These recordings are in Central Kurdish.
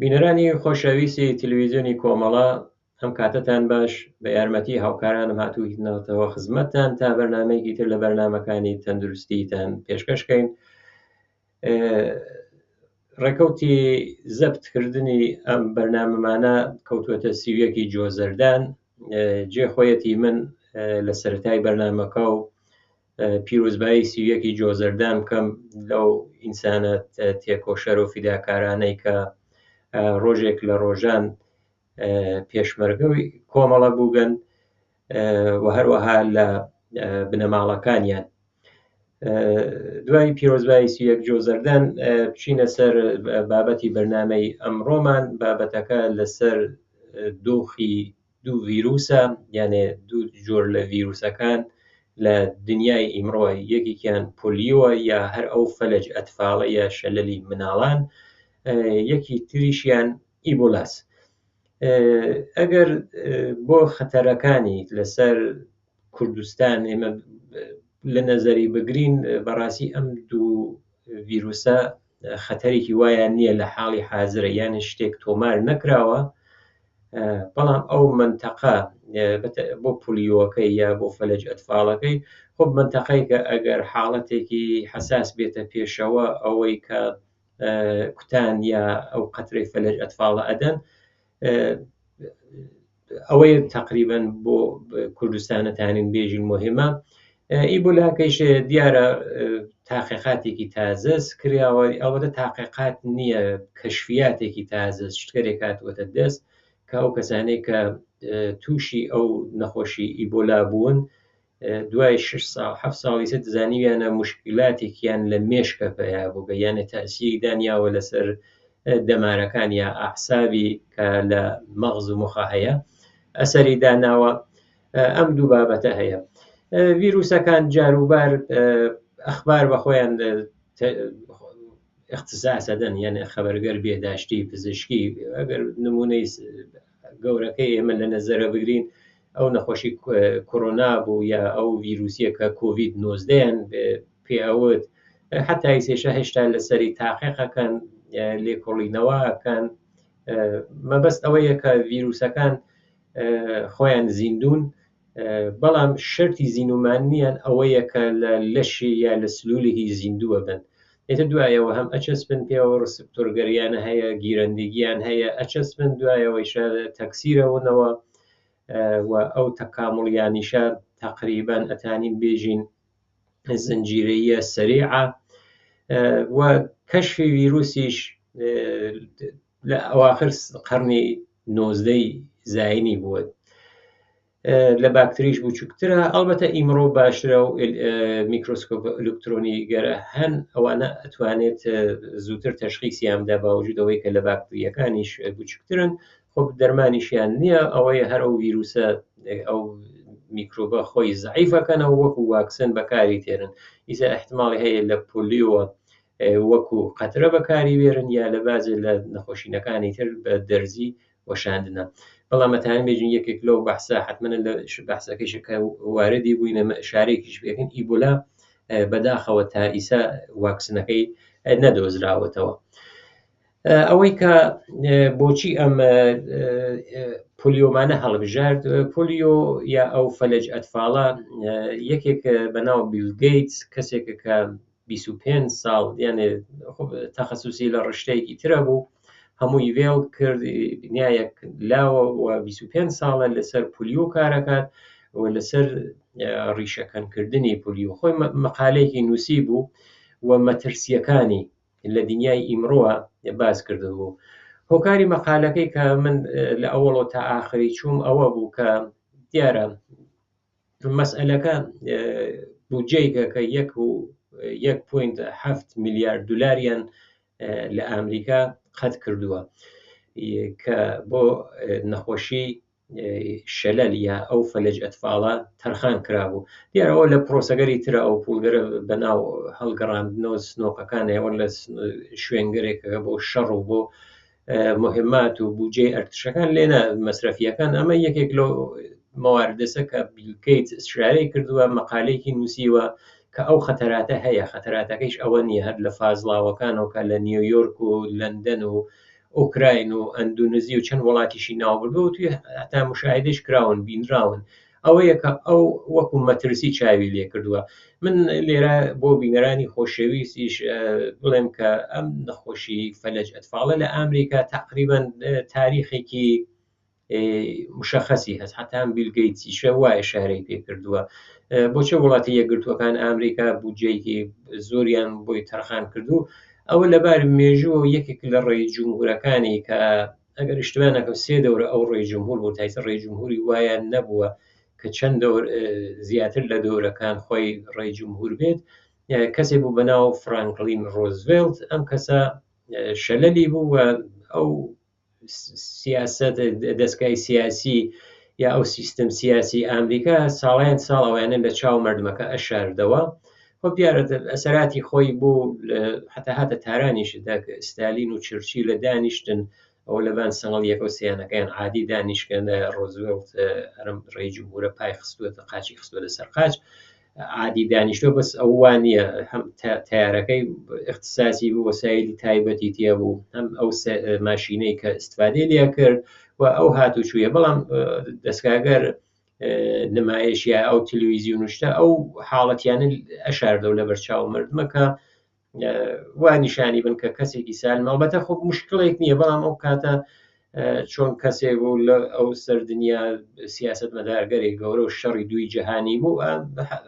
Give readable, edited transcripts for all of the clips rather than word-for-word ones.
بینەرانی خۆشەویستی تلڤیزیۆنی کۆمەڵە، ئەم کاتتان باش. بە یارمەتی هاوکارانم هاتووینەوە خزمەتتان تا بەرنامەیەکی تر لە بەرنامەکانی تەندروستیتان پێشکەشکەین. ڕێکەوتی زەبتکردنی ئەم بەرنامەمانە کەوتووەتە سیویەکی جۆزەردان. جێخۆیەتی من لە سەرەتای بەرنامەکە و پیرۆزبایی سیویەکی جۆزەردان بکەم لەو ئینسانە تێکۆشەر و فیداکارانەی کە ڕۆژێک لە ڕۆژان پێشمەرگەوەی کۆمەڵە بووگەن و هەروەها لە بنەماڵەکانیان. دوای پیرۆزبایی سیویەک جۆزەردان بچینە سەر بابەتی بەرنامەی ئەمڕۆمان. بابەتەکە لەسەر دۆخی دوو ڤیرۆسە، یانێ دوو جۆر لە ڤیرۆسەکان لە دنیای ئیمڕۆ، یەکێکیان پۆلیۆە یا هەر ئەو فەلەج ئەتفاڵە یا شەلەلی مناڵان، یەکی تریشیان ئیبۆلاس. ئەگەر بۆ خەتەرەکانی لەسەر کوردستان ئێمە لە نەزەری بگرین، بەڕاستی ئەم دوو ڤیرۆسە خەتەرێکی وایە نییە لە حاڵی حازرە، یان شتێک تۆمار نەکراوە، بەڵام ئەو منتەقە بۆ پۆلیۆەکەی یا بۆ فەلەج ئەتفاڵەکەی خۆ منتەقەی کە ئەگەر حاڵەتێکی حەساس بێتە پێشەوە ئەوەی کە کوتان یا ئەو قەترەی فەلەج ئەتفاڵە ئەدەن، ئەوەی تقریبەن بۆ کوردستانەتانین بێژین مهمە. ئیبۆلاکەیش دیارە تاقیقاتێکی تازەست کراوە، ئەوەتە تاقیقات نییە، کەشفیاتێکی تازە شتێک هاتووەتە دەست کە ئەو کەسانەی کە تووشی ئەو نەخۆشی ئیبۆلا بوون دوای 6 ساڵ 7 ساڵی سە دەزانیویانە مشکلاتێکیان لە مێشکە پیا بوو، یانە تەسیری دانیاوە لەسەر دەمارەکان یا ئاعسابی کە لە مەغز و مخە هەیە ئەسەری داناوە. ئەم دوو بابەتە هەیە. ڤیرۆسەکان جاروبار ئەخبار بەخۆیان اختصاصەدەن، یعنی خەبەرگەر بێداشتی پزیشکی. ئەگەر نمونەی گەورەکەی ئێمە لە نەزەرە بگرین، ئەو نەخۆشی کۆرۆنا بوو یا ئەو ڤیرۆسیە کە کۆڤید 19یان پێ ئەوت حتای سێشە هێشتا لەسەری تاقیقەکان لێکۆڵینەوەکان. مەبەست ئەوەیە کە ڤیرۆسەکان خۆیان زیندون، بەڵام شەرتی زیینومانیان ئەوەیە کە لە لەشی یا لە سلوولێکی زیندووە بن. ئێتە دوایەوە هەم ئەچەسپن پێوە ڕسپتۆرگەریانە هەیە، گیرەندگییان هەیە، ئەچەسپن دوایەوەیشە تەکسیرەونەوە و ئەو تەکامڵیانیشە تقریبان ئەتانین بێژین زنجیرەیە سەریعە. و کەشفی ڤیرۆسیش لە ئەواخر قەرنی 19ی زاینی بووە. لە باکتریش بچووکترە، ئەڵبەتە ئیمڕۆ باشترە و میکرۆسکۆپ ئەلکترۆنی گەرە هەن، ئەوانە ئەتوانێت زووتر تەشخیصیاندا باوجودەوەی کە لە باکتریەکانیش بچووکترن. خۆ دەرمانیشیان نییە، ئەوەیە هەر ئەو ڤیرۆسە ئەو میکرۆبە خۆی زەعیفەکەنەوە وەکو واکسن بەکاری تێرن. ئیزە احتیماڵی هەیە لە پۆلیۆوە وەکو قەترە بەکاری بێرن یا لە بازێ لە نەخۆشینەکانی تر بە دەرزی وەشاندنە. بەڵام ئەتانین بێژین یەکێک لەو بەحسە حتمەن لە بەحسەکەیش کە واردی بووینە شارێکیش بێکن، ئیبۆلا بەداخەوە تا ئیسا واکسنەکەی نەدۆزراوەتەوە. ئەوەی کە بۆچی ئەم پۆلیۆمانە هەڵبژارد، پۆلیۆ یا ئەو فەلەج ئەتفاڵە، یەکێک بەناو بیل گەیتس، کەسێکە کە 25 ساڵ یانێ تەخەسوسی لە ڕشتەیەکی ترە بوو، هەمووی وێڵ کرد، بنیایەک لاوە و 25 ساڵە لەسەر پۆلیۆ کارەکات و لەسەر ڕیشەکەنکردنی پۆلیۆ. خۆی مەقالەیەکی نووسی بوو و مەترسیەکانی لە دنیای ئیمڕۆوە باز کردبوو. هۆکاری مەقالەکەی کە من لە ئەوڵۆ تا ئاخری چووم ئەوە بوو کە دیارە مەسئلەکە بودجەیەکە کە 1.7 میلیارد دلاریان لە ئەمریکا قەت کردووە کە بۆ نەخۆشی شەلەل یا ئەو فەلەج ئەتفاڵە تەرخان کرابوو. دیارەوە لە پرۆسەگەری ترە ئەو پولگەرە بەناو هەڵگەڕاندنەوە سنۆقەکانەوە لە شوێنگەرێکە بۆ شەڕ و بۆ مهمات و بودجەی ئەرتشەکان لێنە مەسرەفیەکان. ئەمە یەکێک لە مەواردەسە کە بیل گەیتس ئشارەی کردووە، مەقالەیەکی نووسیوە کە ئەو خەتەراتە هەیە. خەتەراتەکەیش ئەوە نییە هەر لە فازڵاوەکانەوە کە لە نیویۆرک و لەندەن و ئۆکراین و ئەندونزی و چەند وڵاتیشی ناوبردووە و توی هەتا مشاهدەش کراون بینراون ئەوەیە کە ئەو وەکو مەترسی چاوی لێ کردووە. من لێرە بۆ بینەرانی خۆشەویستیش بڵێم کە ئەم نەخۆشی فەلەج ئەتفاڵە لە ئەمریکا تقریبەن تاریخێکی مشخصی هەست، حتا ئەم بیل گەیتسیشە وایە شارەی پێ کردووە. بۆچە وڵاتی یەکگرتووەکان ئەمریکا بودجەیەکی زۆریان بۆی تەرخان کردو، ئەوە لەبار مێژووە یەکێک لە ڕێی جمهورەکانی کە ئەگەر اشتباه نەکەم 3 دەورە ئەو ڕێی جمهور بۆ تایسە ڕێی جمهوری وایە نەبووە کە چەند دەور زیاتر لە دەورەکان خۆی ڕێی جمهور بێت. کەسێک بوو بەناو فرانکلین ڕۆزڤێلت، ئەم کەسە شەلەلی بوو و ئەو سیاست دەستگای سیاسی یا ئەو سیستم سیاسی ئەمریکا ساڵیان ساڵ ئەویانە لە چاو مردمەکە ئەشاردەوە. خۆ دیارە ئەسەراتی خۆی بوو حتا هاتە تارانیشدا کە ستالین و چرچی لە دانیشتن ئەو لەبان سەنگڵ یەکە و سییانەکەیان عادی دانیشکەن ڕۆزڤێلت ئەرم ڕێی جمهورە پای خستووەتە قاچی خستووە لەسەر قاچ عادی دانیشتۆ بەس ئەو وانە هەم تیارەکەی اختصاصی بوو وەسایلی تایبەتی تێ بوو هەم ئەو ماشینەی کە استفادەی لێ کرد و ئەو هاتوچوویە. بەڵام دەستگاگەر نمایش یا ئەو تەلەڤیزیۆنشتە ئەو حاڵەتیانە ئەشاردەوە لە بەرچاو مردمەکە وا نیشانی بن کە کەسێکی سالم. ئەلبەتە خۆ مشکڵێک نییە، بەڵام ئەو کاتە چۆن کەسێک بوو لە ئەو سەردنیا سیاست مەدارگەرێک گەورە و شەڕی دوی جەهانی بوو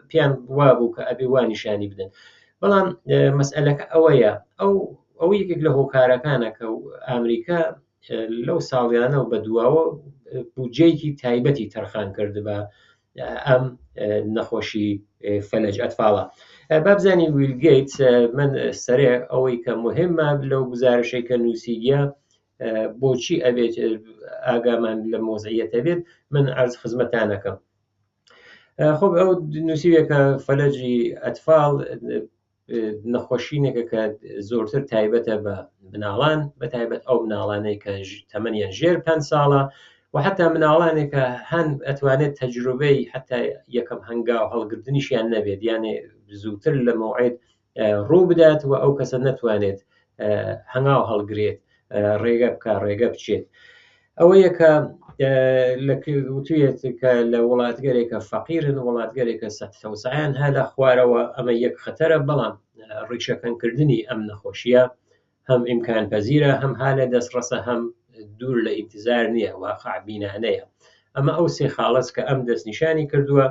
پێیان وا بوو کە ئەبێ وا نیشانی بدەن. بەڵام مەسئلەکە ئەوەیە ئەو یەکێک لە هۆکارەکانە کە ئەمریکا لەو ساڵیانە و بەدواوە بودجەیەکی تایبەتی تەرخان کرد بە ئەم نەخۆشی فەلەج ئەتفاڵە. بابزانی ویل گەیتس من سەرێ ئەوەی کە مهمە لەو گزارشەی کە نووسیگە بۆچی ئەبێت ئاگامان لە مۆزعیەتە بێت من عەرز خزمەتانەکەم. خۆ ئەو نووسیوێکە فەلەجی ئەتفاڵ نەخۆشینێکە کە زۆرتر تایبەتە بە مناڵان، بە تایبەت ئەو مناڵانەی کە تەمەنیان ژێر 5 ساڵە و حتا مناڵانێکە هەن ئەتوانێت تەجروبەی حتا یەکەم هەنگاو هەڵگرتنیشیان نەبێت، یانێ زووتر لە مۆعید ڕوو بدات و ئەو کەسە نەتوانێت هەنگاو هەڵگرێت ڕێگە بکە ڕێگە بچێت. ئەوە یەکە لەوتوێت کە لە وڵاتگەرێکە فەقیرن وڵاتگەرێکە سەدتەوسعیان هە لە خوارەوە ئەمە یەک خەتەرە، بەڵام ڕیشەکەنکردنی ئەم نەخۆشیە هەم ئیمکان پەزیرە هەم ها لە دەستڕەسە هەم دوور لە ئینتیزار نییە واقع بینانەیە. ئەمە ئەو سێ خاڵەت کە ئەم دەستنیشانی کردووە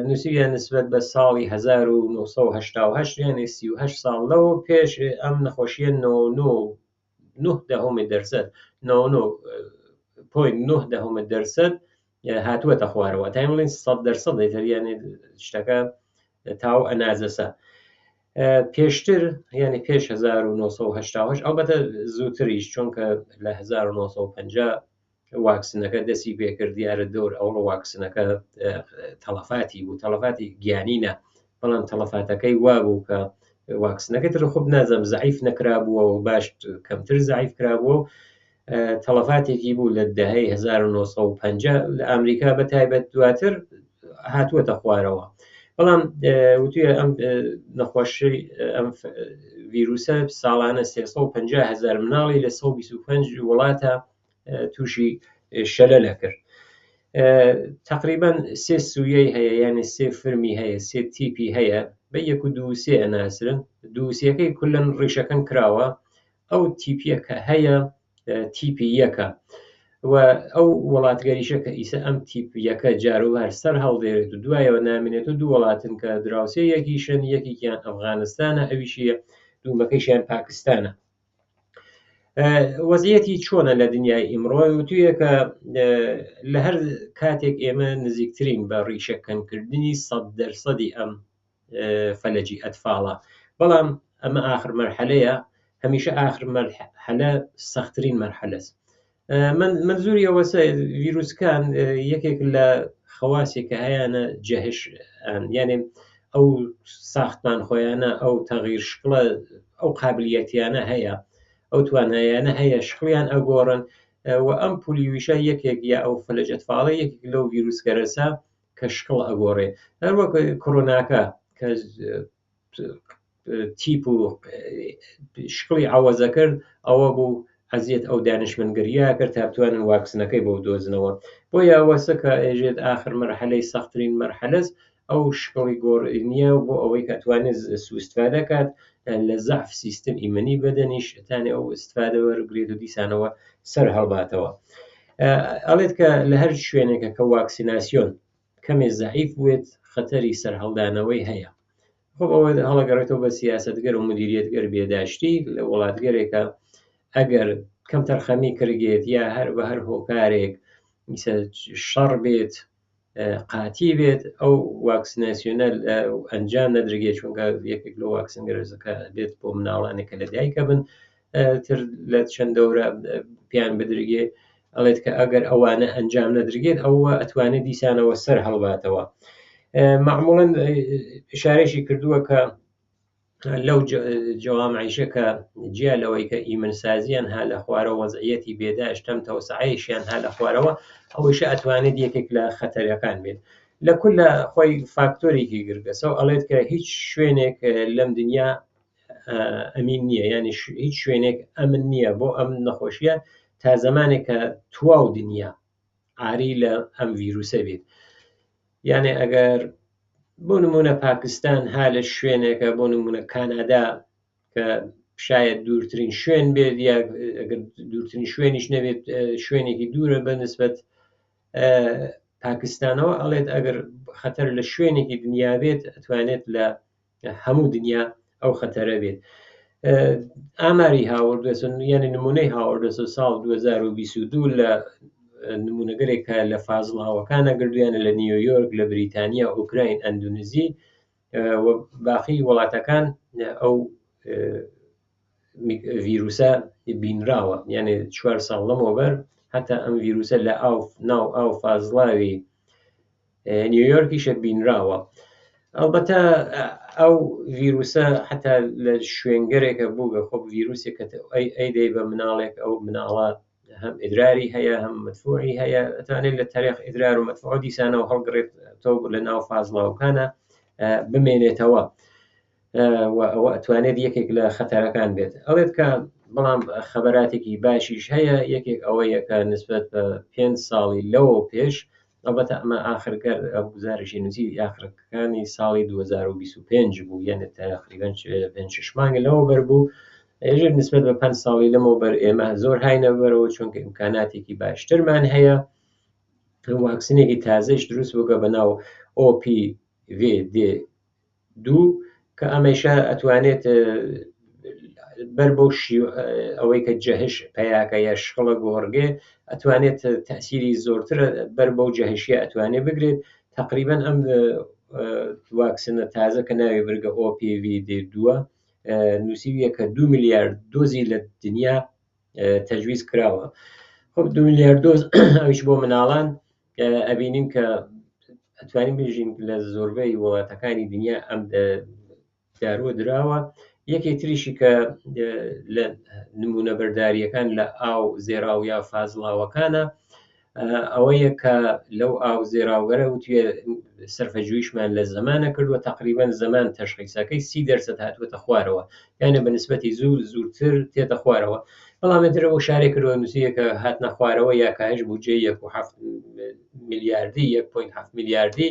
نووسیویان نسبەت بە ساڵی 1970 یعنی 38 ساڵ لەوە پێش ئەم نەخۆشیە 9.9% هاتووەتە خوارەوە تا بڵین 100% دەیتەریانێ شتەکە تاو ئەنازەسە. پێشتر یعنی پێش 1970 ئەلبەتە زووتریش چونکە لە 1950 واکسنەکە دەستی پێکرد دیارە دەور ئەوڵە واکسنەکە تەڵەفاتی بوو، تەڵەفاتی گیانینە، بەڵام تەڵەفاتەکەی وا بوو کە واکسنەکە تر خۆ نازەم زەعیف نەکرابووە و باش کەمتر زەعیف کرابووە و تەڵەفاتێکی بوو لە دەهەی 1950 لە ئەمریکا بە تایبەت دواتر هاتووەتە خوارەوە. بەڵام وتویە ئەم نەخۆشی ئەم ڤیرۆسە ساڵانە 350,000 مناڵی لە 125 وڵاتە تووشی شەلەلە کرد. تقریبان 3 سویەی هەیە، یعنی 3 فرمی هەیە، 3 تیپی هەیە، بە 1 و 2 ئەناسرن، دووسیەکەی کولەن ڕیشەکەن کراوە. ئەو تیپیە کە هەیە تیپی یەکە و ئەو وڵاتگەریشە کە ئیسە ئەم تیپ یەکە جاروبار سەر هەڵدێرێت و دوایەوە نامێنێت و دوو وڵاتن کە دراوسێ یەکیشن، یەکێکیان ئەفغانستانە ئەویشیە دوومەکەیشیان پاکستانە. وەزعیەتی چۆنە لە دنیای ئیمڕۆ؟ وتویە کە لە هەر کاتێک ئێمە نزیکترین بە ڕیشەکەنکردنی 100% ئەم فەلەجی ئەتفاڵە، بەڵام ئەمە ئاخر مەرحەلەیە، هەمیشە ئاخر مەرحەلە سەختترین مەرحەلەست. منزوری ئەوەسە ڤیرۆسەکان یەکێک لە خەواسێکە هەیەە جەهش، یعنی ئەو ساختمان خۆیانە ئەو تەغیر شکڵە ئەو قابلیەتیانە هەیە، ئەو توانایانە هەیە شکڵیان ئەگۆڕن و ئەم پولیویشە یەکێک یا ئەو فەلەج ئەتفاڵە یەکێک لەو ڤیرۆسگەرەسە کە شکڵ ئەگۆڕێ. هەروەک کۆرۆناکە کە تیپ و شکڵی عەوەزە کرد ئەوە بوو ئەزیەت ئەو دانیشتمەندگەریە کرد تا بتوانن واکسنەکەی بۆ دۆزنەوە. بۆیە ئەوەسە کە ئێژێت ئاخر مەرحەلەی سەختترین مەرحەلەس ئەو شکڵی گۆڕینیە بۆ ئەوەی کە ئەتوانێت سوء-استفادە کات لە زەعف سیستم ئیمەنی بەدەنیش ئەتانێ ئەو ئستفادە وەربگرێت و دیسانەوە سەر هەڵباتەوە. ئەڵێت کە لە هەر شوێنێکە کە واکسیناسیۆن کەمێ زەعیف بوێت خەتەری سەرهەڵدانەوەی هەیە. خۆ ئەوە هەڵەگەڕێتەوە بە سیاسەتگەر و مدیریەتگەر بێداشتی لە وڵاتگەرێکە ئەگەر کەم تەرخەمی کردێت یا هەر بە هەر هۆکارێک شەڕ بێت قاتی بێت ئەو واکسیناسیۆنە ئەنجام نەدرگێت چونکە یەکێک لە واکسنگەرزەکە بێت بۆ مناڵانێکە لە دایکە بن تر لە چەند دەورە پیان بدرگێ ئەڵێت کە ئەگەر ئەوانە ئەنجام نەدرگێت ئەوە ئەتوانێت دیسانەوە سەر هەڵباتەوە. معموڵەن ئشارەشی کردووە کە لەو جەوامعیشە کە جیا لەوەی کە ئیمنسازیان ها لە خوارەوە وەزعیەتی بێداش تەم تەوسعەیەشیان ها لە خوارەوە ئەوەیشە ئەتوانێت یەکێک لە خەتەرەکان بێت. لە کول لە خۆی فاکتۆرێکی گرگەسەوە ئەڵێت کە هیچ شوێنێک لەم دنیا ئەمین نییە، یعنی هیچ شوێنێک ئەمن نییە بۆ ئەم نەخۆشیە تا زمانێک کە تواو دنیا ئاری لە ئەم ڤیرروسە بێت. یعنی ئەگەر بۆ نمونە پاکستان ها لە شوێنێکە بۆ نمونە کانادا کە شاید دوورترین شوێن بێت یا ئەگەر دوورترین شوێنیش نەبێت شوێنێکی دوورە بەنسبەت پاکستانەوە ئەڵێت ئەگەر خەتەر لە شوێنێکی دنیا بێت ئەتوانێت لە هەموو دنیا ئەو خەتەرە بێت. ئاماری هاوردەسن یعنی نمونەی هاوردەسە ساڵ 2022 لە نمونەگەرێکە لە فازڵاوەکانە گردویانە لە نیویۆرک، لە بریتانیا، ئوکراین، ئەندونزی و باقی وڵاتەکان ئەو ڤیرروسە بینراوە، یعنی 4 ساڵ لەمەوبەر هەتا ئەم ڤیرروسە لە ناو ئاو فازڵاوی نیویۆرکیشە بینراوە. ئەلبەتە ئەو ڤیرروسە حتا لە شوێنگەرێکە بوو بە خۆ ڤیرروسێکە ئەیدەی بە مناڵێک ئەو مناڵات هەم ئیدراری هەیە هەم مدفوعی هەیە ئەتوانێت لە تاریخ ئیدرار و مدفوع دیسانەوە هەڵگڕێتەوە لە ناو فازڵاوەکانە بمێنێتەوە و ئەوە ئەتوانێت یەکێک لە خەتەرەکان بێت. ئەڵێت کە بەڵام خەبەراتێکی باشیش هەیە، یەکێک ئەوەیەکە نسبەت بە 5 ساڵی لەوە پێش، ئەلبەتە ئەمە ئاخرگەر ئەو گزارشی نووسی ئاخرەکانی ساڵی 2025 بوو، یعنی تقریباً 5-6 مانگە لەوە بەربوو. ئێژر نسبەت بە 5 ساڵی لەمەوە بەر ئێمە زۆر هاینە بەرەوە چونکە ئیمکاناتێکی باشترمان هەیە. واکسینێکی تازەش دروست بووکە بە ناو OPV2 کە ئەمەیشە ئەتوانێت بەر بەو ئەوەی کە جەهش پەیاکە یا شخڵە گۆڕگێ ئەتوانێت تەسیری زۆرترە بەر بەو جەهشیە ئەتوانێت بگرێت. تقریبا ئەم واکسنە تازە کە ناوی برگە OPV2 نووسیویە کە 2 میلیارد دۆزی لە دنیا تەجویز کراوە. خب 2 میلیارد دۆز ئەویش بۆ مناڵان ئەبینین کە ئەتوانین بژین لە زۆربەی وڵاتەکانی دنیا ئەم داروە دراوە. یەکێک تریشی کە لە نمونە بەرداریەکان لە ئاو زێراو یا فازڵاوەکانە ئەوەیە کە لەو ئاو زێراوگەرە وتوێ سەرفەجوویشمان لە زەمانە کردووە تقریبا زەمان تەشخیصەکەی 30% هاتووەتە خوارەوە، یعنی بە نسبەتی زوورتر تێتە خوارەوە. بەڵام درەوە شارێ کردووە نووسیەکە هاتنە خوارەوە یا کاهش بودجێ 1.7 میلیاردی 1.7 میلیاردی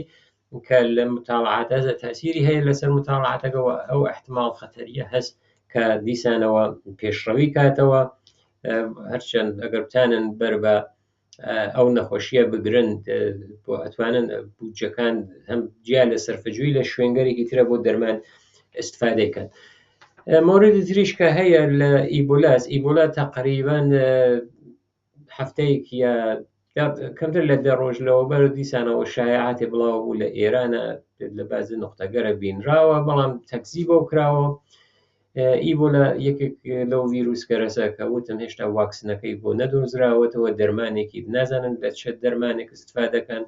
کە لە متاڵعاتە تاسیری هەیە لەسەر متاڵعاتەکەەوە ئەو احتمال خەتەریە هەست کە دیسانەوە پێشڕەوی کاتەوە. هەرچەند ئەگەر بتانن بەر بە ئەو نەخۆشیە بگرن بۆ ئەتوانن بودجەکان هەم جیا لە سەرفەجووی لە شوێنگەرێکی ترە بۆ دەرمان استفادەکەن. مۆردی تریش کە هەیە لە ئیبۆلا تقریبا هەفتەیەک یا کەمتر لە 10 ڕۆژ لەوە بەر دیسانەوە شایعاتی بڵاو بوو لە ئێرانە لە بازی نقطەگەرە بینراوە، بەڵام تەکزیب بۆ کراوە. ئیبۆلا یەکێک لەو ڤیرروسگەرەسە کە وتم هێشتا واکسنەکەی بۆ نەدۆزراوەتەوە، دەرمانێکی نازانن لە چه دەرمانێک استفادەکەن،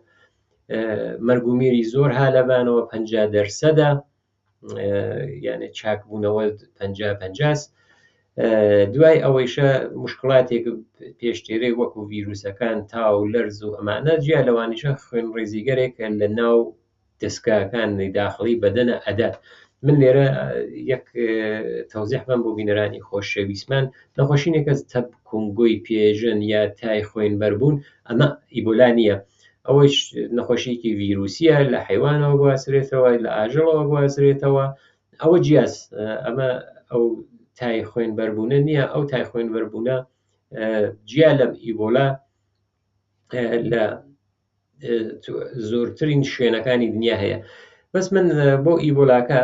مەرگومیری زۆر هالەبانەوە 50%، یعنی چاکبوونەوە 50-50. دوای ئەوەیشە مشکلاتێک پێشتێرەی وەکو ڤیرروسەکان تاو لەرز و ئەمانە جیا لەوانیشە خوێن ڕێزیگەرێک لە ناو دەستگاکانی داخلی بەدەنە ئەدات، من لێرە یەک تەوزیح بم بۆ بینەرانی خۆشەویستمان نەخۆشینێکە تەب کۆنگۆی پێژن یا تای خوێنبەر بوون ئەمە ئیبۆلا نییە ئەوەش نەخۆشیێکی ڤیرۆسیە لە حیوانەوە گوازرێتەوە لە ئاژەڵەوە گوازرێتەوە ئەوە جیاز ئەمە ئەو تای خوێنبەربوونە نییە ئەو تای خوێنبەربوونە جیا لەم ئیبۆلا لە زۆرترین شوێنەکانی دنیا هەیە بەس من بۆ ئیبۆلاکە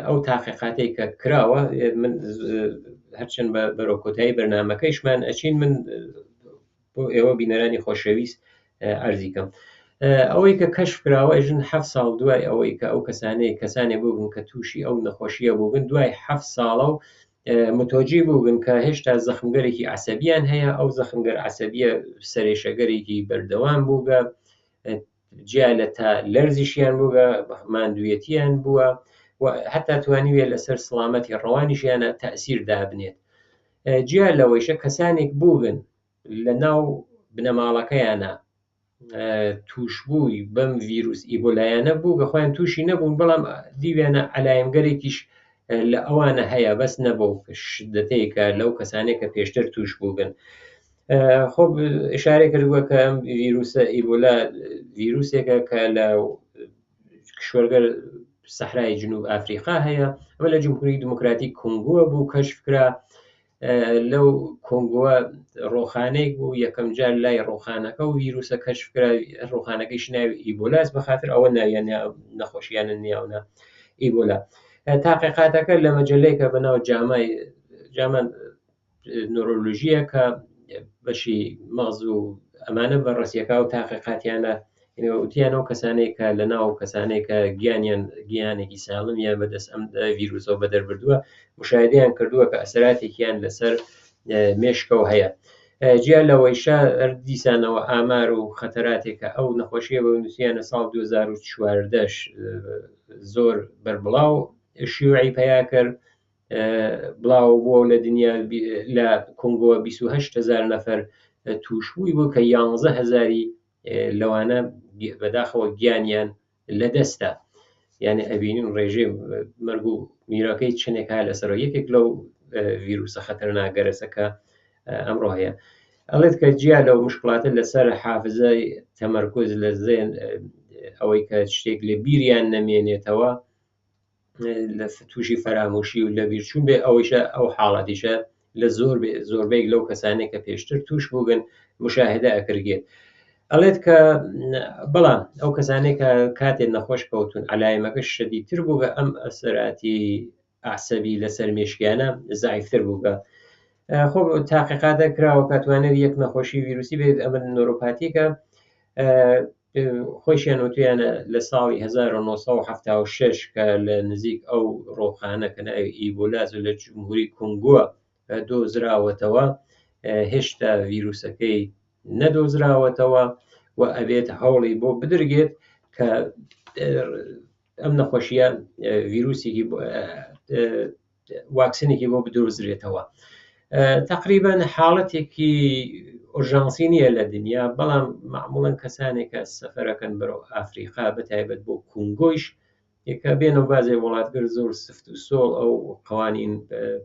ئەو تاقیقاتەی کە کراوە من هەرچەند بەرەو کۆتایی بەرنامەکەیشمان ئەچین من بۆ ئێوە بینەرانی خۆشەویست ئەرزی کەم ئەوەی کە کەشف کراوە ژن 7 ساڵ دوای ئەوەی کە ئەو کەسانێ بووبن کە تووشی ئەو نەخۆشیە بووبن دوای 7 ساڵە و متۆجی بووبن کە هێشتا زەخمگەرێکی عەسەبیان هەیە ئەو زەخمگەر عەسەبیە سەرێشەگەرێکی بەردەوام بووگە جیا لە تا لەرزیشیان بووگە ماندوویەتیان بووە و حتا توانیوێ لەسەر سڵامەتی ڕەوانیشیانە تەئسیر دابنێت جیا لەوەیشە کەسانێک بووبن لە ناو بنەماڵەکەیانە توشبووی بەم ڤیرۆس ئیبۆلایانە بوو بەخۆیان تووشی نەبوون بەڵام دیوێنە عەلایمگەرێکیش لە ئەوانە هەیە بەس نەبوو شدەتەیەکە لەو کەسانێک کە پێشتر توش بووبن خۆ ئشارە کردووە کە ئەم ڤیرۆسە ئیبۆلا ڤیرۆسێکە کە لە کشوەرگەر سەحرای جنوب ئافریقا هەیە ئەمە لە جمهوری دموکراتی کۆنگۆ بوو کەشف کرا لەو کۆنگۆوە ڕۆخانەیەک بوو یەکەم جار لای ڕۆخانەکە و ڤیرۆسە کەشف کرا ڕۆخانەکەیش ناوی ئیبۆلاس بەخاطر ئەوە ناویان نەخۆشییانە نێاونە ئیبۆلا تاقیقاتەکە لە مەجەلەیەکە بەناو جامان نۆرۆلۆژیە کە بەشی مەغز و ئەمانە بەڕاستیەکە و تاقیقاتیانە وتیانەوە کەسانەی کە لە ناو کەسانێک کە گیانێکی ساڵم یان بەدەست ئەم ڤیرۆسەوە بەدەربردووە مشاهدەیان کردووە کە ئەسەراتێکیان لەسەر مێشکەوە هەیە جیا لەوەیشە دیسانەوە ئامار و خەتەراتێکە ئەو نەخۆشیە بە نووسیانە ساڵ 2014 زۆر بەربڵاو شیوعی پیا کرد بڵاو بووە لە دنیا لە کۆنگۆ 28,000 نەفەر توشبووی بوو کە 11,000 لەوانە بەداخەوە گیانیان لەدەستە یعنی ئەبینین ڕێژێ مەرگ و میراکەی چنێکا لەسەرەوە یەکێک لەو ڤیرۆسە خەتەرناکە ئەمڕۆ هەیە ئەڵێت کە جیا لەو مشکلاتە لەسەر حافزە تەمەرکۆز لە زێن ئەوەی کە شتێک لە بیریان نەمێنێتەوە لە تووشی فەرامۆشی و لە بیرچوون بێ ئەوەیشە ئەو حاڵەتیشە لە زۆربەیەک لەو کەسانێک کە پێشتر توش بووبن مشاهدە ئەکرێت ئەڵێت کە بەڵام ئەو کەسانێک کە کاتێک نەخۆش کەوتون عەلایمەکە شەدیدتر بووگە ئەم ئەسەراتی عەسەبی لەسەر مێشکیانە زایفتر بووگە خۆ تاقیقاتە کراوە کاتوانێت یەک نەخۆشی ڤیرۆسی بێت ئەمە نۆرۆپاتیکە خۆشیان وتیانە لە ساڵی 1976 کە لە نزیک ئەو ڕۆخانە کە ناوی ئیبۆلاز لە جمهوری کۆنگۆ دۆزراوەتەوە هێشتا ڤیرۆسەکەی نەدۆزراوەتەوە و ئەبێت هەوڵی بۆ بدرگێت کە ئەم نەخۆشیە ڤیرۆسێکی واکسنێکی بۆ بدۆزرێتەوە تقریبا حاڵەتێکی ئۆرژانسی نییە لە دنیا بەڵام معموڵەن کەسانێکە سەفەرەکەن بەرەو ئافریقا بەتایبەت بۆ کۆنگۆیش یەکە بێنە بازێ وڵاتگەر زۆر سفت و سۆڵ ئەو قوانین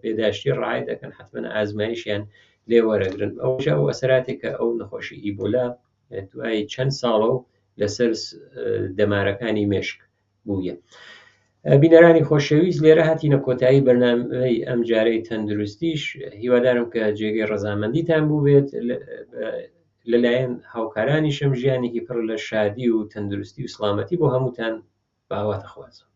پێداشتی ڕعای دەکەن حتمما ئازمایشیان لێ وەرەگرن ئەوژە ئەو ئەسەراتێکە ئەو نەخۆشی ئیبۆلا دوای چەند ساڵە و لەسەر دەمارەکانی مێشک بوویە بینەرانی خۆشەویست لێرە هاتینە کۆتایی بەرنامەی ئەم جارەی تەندروستیش هیوادارم کە جێگەی ڕەزامەندیتان بوو بێت لەلایەن هاوکارانیشم ژیانێکی پڕ لە شادی و تەندروستی و سڵامەتی بۆ هەمووتان باواتە خوازم